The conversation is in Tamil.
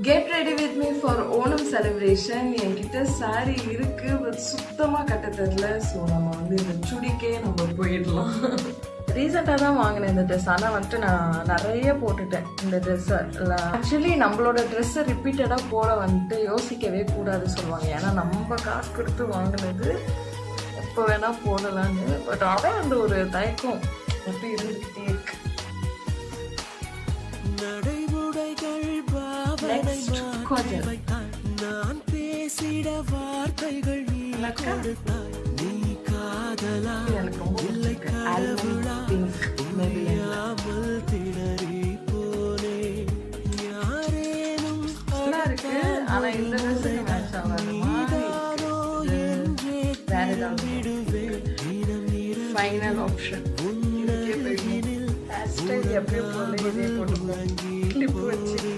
Get ready with me for Onam celebration. என்கிட்ட saree இருக்கு பட் சுத்தமா கட்ட தெரியல. ஸோ நம்ம வந்து இந்த சுடிக்கே நம்ம போயிடலாம். ரீசெண்டாக தான் வாங்கினேன் இந்த ட்ரெஸ். ஆனால் வந்துட்டு நான் நிறைய போட்டுட்டேன் இந்த ட்ரெஸ்ஸை. ஆக்சுவலி நம்மளோட ட்ரெஸ்ஸை ரிப்பீட்டடாக போட வந்துட்டு யோசிக்கவே கூடாது சொல்லுவாங்க. ஏன்னா நம்ம காசு கொடுத்து வாங்கினது எப்போ வேணால் போடலான்னு. பட் அதான் அந்த ஒரு தயக்கம் மட்டும் இருந்துக்கிட்டே இருக்கு. நான் பேசிட வார்த்தைகள் நீ கொடுத்தாய். நீ காதலா இல்லை கடவுளா தெரியாமல் திணறி போனே. யாரேனும் ஃபைனல் ஆப்ஷன் எப்படி போல இதே போட்டு கிளிப் வச்சு